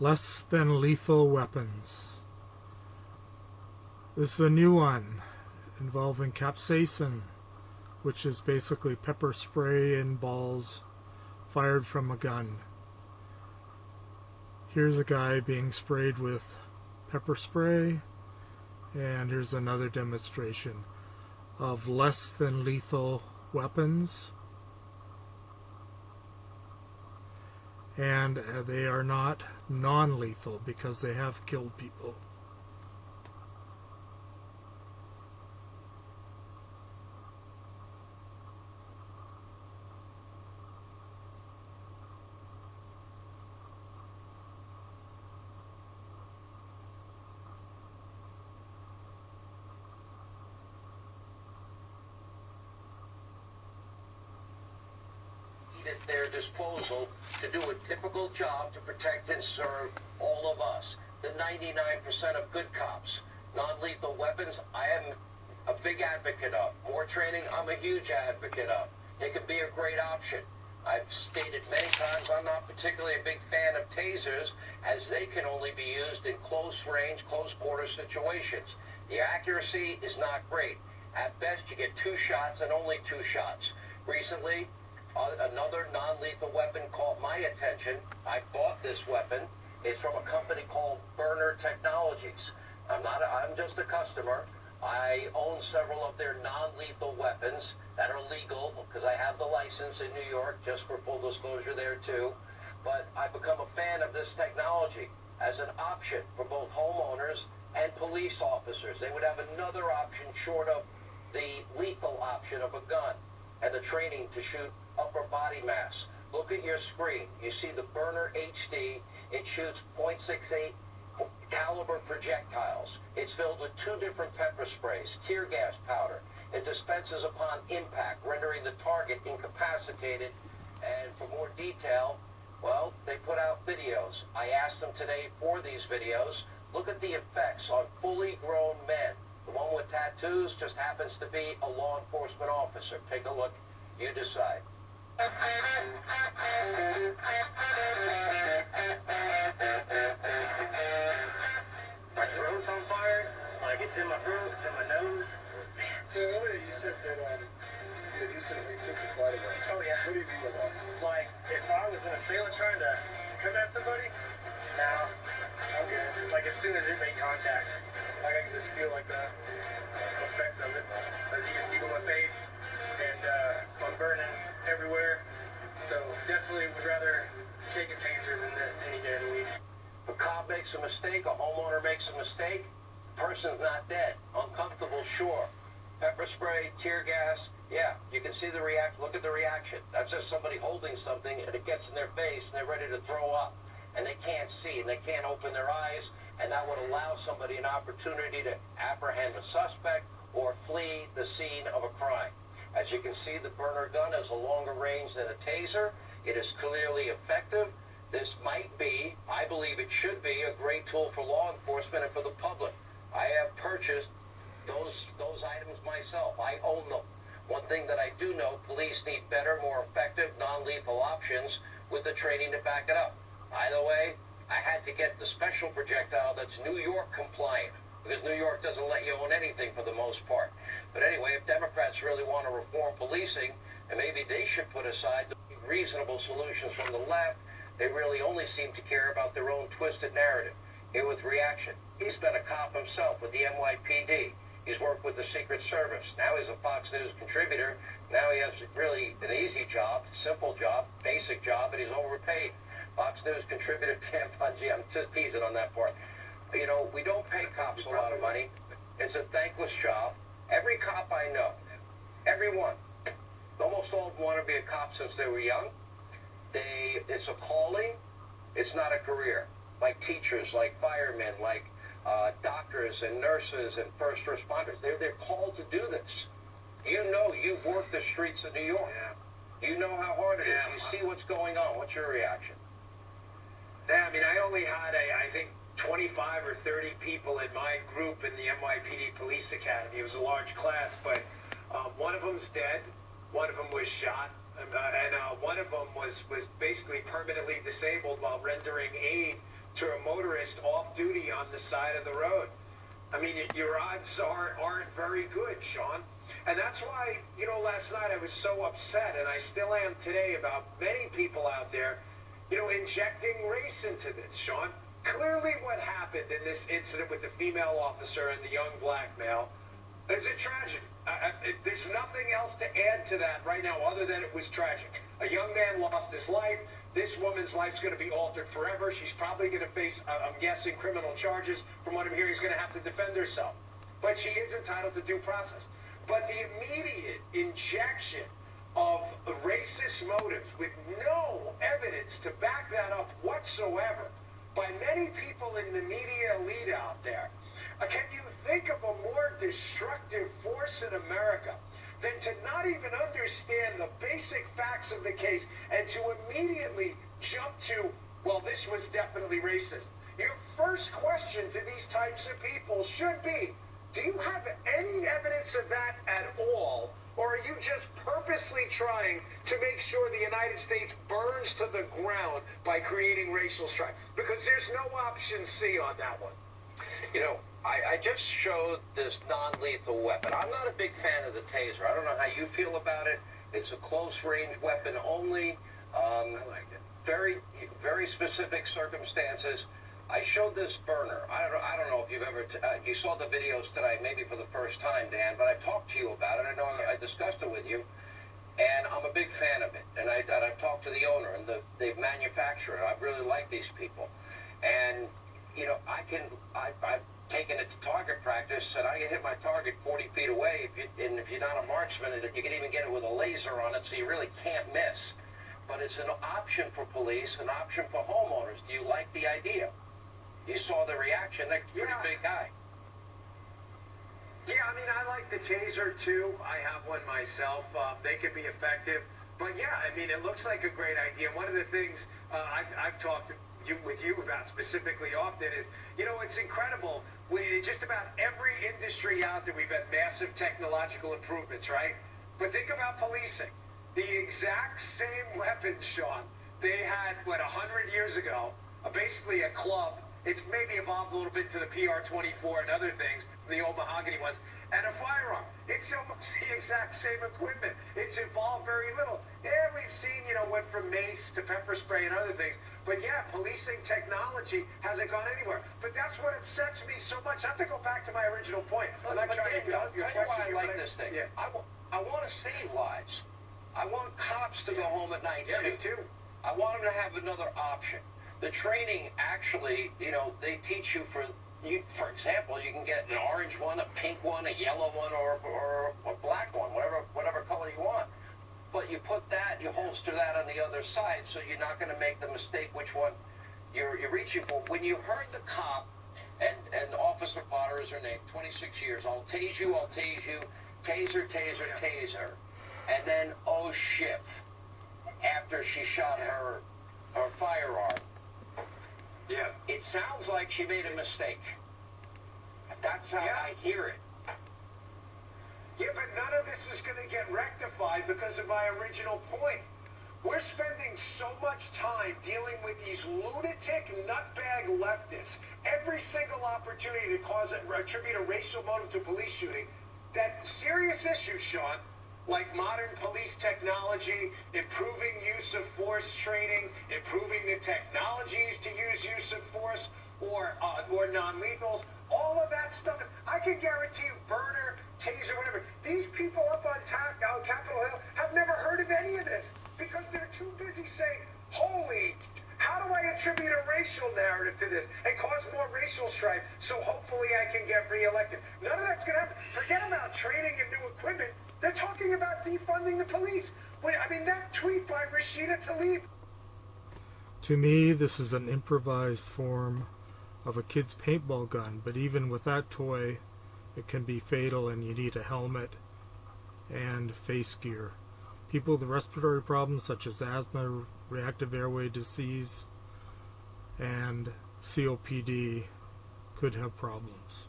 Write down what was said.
Less than lethal weapons. This is a new one involving capsaicin, which is basically pepper spray in balls fired from a gun. Here's a guy being sprayed with pepper spray, and here's another demonstration of less than lethal weapons. And they are not non-lethal because they have killed people. At their disposal to do a typical job to protect and serve all of us, the 99% of good cops. Non-lethal weapons, I am a big advocate of. More training, I'm a huge advocate of. It could be a great option. I've stated many times I'm not particularly a big fan of tasers, as they can only be used in close range, close quarter situations. The accuracy is not great. At best, you get 2 shots and only 2 shots. Recently, another non-lethal weapon caught my attention. I bought this weapon. It's from a company called Burner Technologies. I'm just a customer. I own several of their non-lethal weapons that are legal because I have the license in New York, just for full disclosure there too. But I've become a fan of this technology as an option for both homeowners and police officers. They would have another option short of the lethal option of a gun and the training to shoot upper body mass. Look at your screen. You see the Burner HD. It shoots .68 caliber projectiles. It's filled with 2 different pepper sprays, tear gas powder. It dispenses upon impact, rendering the target incapacitated. And for more detail, well, they put out videos. I asked them today for these videos. Look at the effects on fully grown men. The one with tattoos just happens to be a law enforcement officer. Take a look. You decide. My throat's on fire. Like, it's in my throat, it's in my nose. So earlier you said that you took the flight away. Oh, yeah. What do you mean by that? Like, if I was an assailant trying to come at somebody, now I'm good. Like, as soon as it made contact, like, I can just feel, like, the effects of it. As you can see on my face, and I'm burning everywhere. So definitely would rather take a taser than this any day of the week. If a cop makes a mistake, a homeowner makes a mistake, person's not dead. Uncomfortable, sure. Pepper spray, tear gas, yeah, you can see the reaction. Look at the reaction. That's just somebody holding something and it gets in their face and they're ready to throw up. And they can't see and they can't open their eyes, and that would allow somebody an opportunity to apprehend a suspect or flee the scene of a crime. As you can see, the Burner gun has a longer range than a taser. It is clearly effective. This might be, I believe it should be, a great tool for law enforcement and for the public. I have purchased those items myself. I own them. One thing that I do know, police need better, more effective, non-lethal options with the training to back it up. By the way, I had to get the special projectile that's New York compliant, because New York doesn't let you own anything for the most part. But anyway, if Democrats really want to reform policing, and maybe they should put aside the reasonable solutions from the left, they really only seem to care about their own twisted narrative. Here with Reaction, he's been a cop himself with the NYPD. He's worked with the Secret Service. Now he's a Fox News contributor. Now he has really an easy job, simple job, basic job, and he's overpaid. Fox News contributor Tim Bungie, I'm just teasing on that part. You know, we don't pay cops a lot of money. It's a thankless job. Every cop I know, everyone, almost all of them want to be a cop since they were young. It's a calling. It's not a career. Like teachers, like firemen, like doctors and nurses and first responders. They're called to do this. You know, you've worked the streets of New York. Yeah. You know how hard it is. You see what's going on. What's your reaction? Yeah, I mean, I only had, I think, 25 or 30 people in my group in the NYPD Police Academy. It was a large class, but one of them's dead. One of them was shot. And one of them was basically permanently disabled while rendering aid to a motorist off duty on the side of the road. I mean, your odds aren't very good, Sean. And that's why, last night I was so upset, and I still am today, about many people out there, injecting race into this, Sean. Clearly what happened in this incident with the female officer and the young black male is a tragedy. There's nothing else to add to that right now other than it was tragic. A young man lost his life. This woman's life's going to be altered forever. She's probably going to face, I'm guessing, criminal charges. From what I'm hearing, she's going to have to defend herself. But she is entitled to due process. But the immediate injection of a racist motives with no evidence to back that up whatsoever by many people in the media elite out there, can you think of a more destructive force in America than to not even understand the basic facts of the case and to immediately jump to, well, this was definitely racist? Your first question to these types of people should be, do you have any evidence of that at all? Or are you just purposely trying to make sure the United States burns to the ground by creating racial strife? Because there's no option C on that one. I just showed this non-lethal weapon. I'm not a big fan of the taser. I don't know how you feel about it. It's a close-range weapon only. I like it. Very, very specific circumstances. I showed this burner. I don't know if you've ever, you saw the videos today, maybe for the first time, Dan, but I talked to you about it. I know I discussed it with you, and I'm a big fan of it. And I've talked to the owner and the manufacturer. I really like these people. And, I've taken it to target practice, and I can hit my target 40 feet away. If you're not a marksman, you can even get it with a laser on it, so you really can't miss. But it's an option for police, an option for homeowners. Do you like the idea? You saw the reaction. They're a pretty big guy. Yeah, I mean, I like the taser, too. I have one myself. They can be effective. But, yeah, I mean, it looks like a great idea. One of the things I've talked with you about specifically often is, it's incredible. Just about every industry out there, we've had massive technological improvements, right? But think about policing. The exact same weapons, Sean, they had, 100 years ago, basically a club. It's maybe evolved a little bit to the PR-24 and other things, the old mahogany ones, and a firearm. It's almost the exact same equipment. It's evolved very little. Yeah, we've seen, went from mace to pepper spray and other things. But yeah, policing technology hasn't gone anywhere. But that's what upsets me so much. I have to go back to my original point. I'm not trying to get off your question. question. Why I like this thing. Yeah. I want to save lives. I want cops to go home at night, too. Me too. I want them to have another option. The training actually, they teach you for example, you can get an orange one, a pink one, a yellow one, or a black one, whatever color you want. But you put that, you holster that on the other side, so you're not going to make the mistake which one you're reaching for. When you heard the cop, and Officer Potter is her name, 26 years, I'll tase you, taser, taser, and then, oh shit, after she shot her firearm. Yeah. It sounds like she made a mistake. That's how I hear it. Yeah, but none of this is going to get rectified because of my original point. We're spending so much time dealing with these lunatic nutbag leftists. Every single opportunity to attribute a racial motive to police shooting. That serious issue, Sean, like modern police technology, improving use of force training, improving the technologies to use of force, or non-lethals, all of that stuff. I can guarantee you, burner, taser, whatever, these people up on Capitol Hill have never heard of any of this because they're too busy saying, holy, how do I attribute a racial narrative to this and cause more racial strife so hopefully I can get reelected? None of that's going to happen. Forget about training and new equipment. They're talking about defunding the police. That tweet by Rashida Tlaib. To me, this is an improvised form of a kid's paintball gun, but even with that toy, it can be fatal and you need a helmet and face gear. People with respiratory problems such as asthma, reactive airway disease, and COPD could have problems.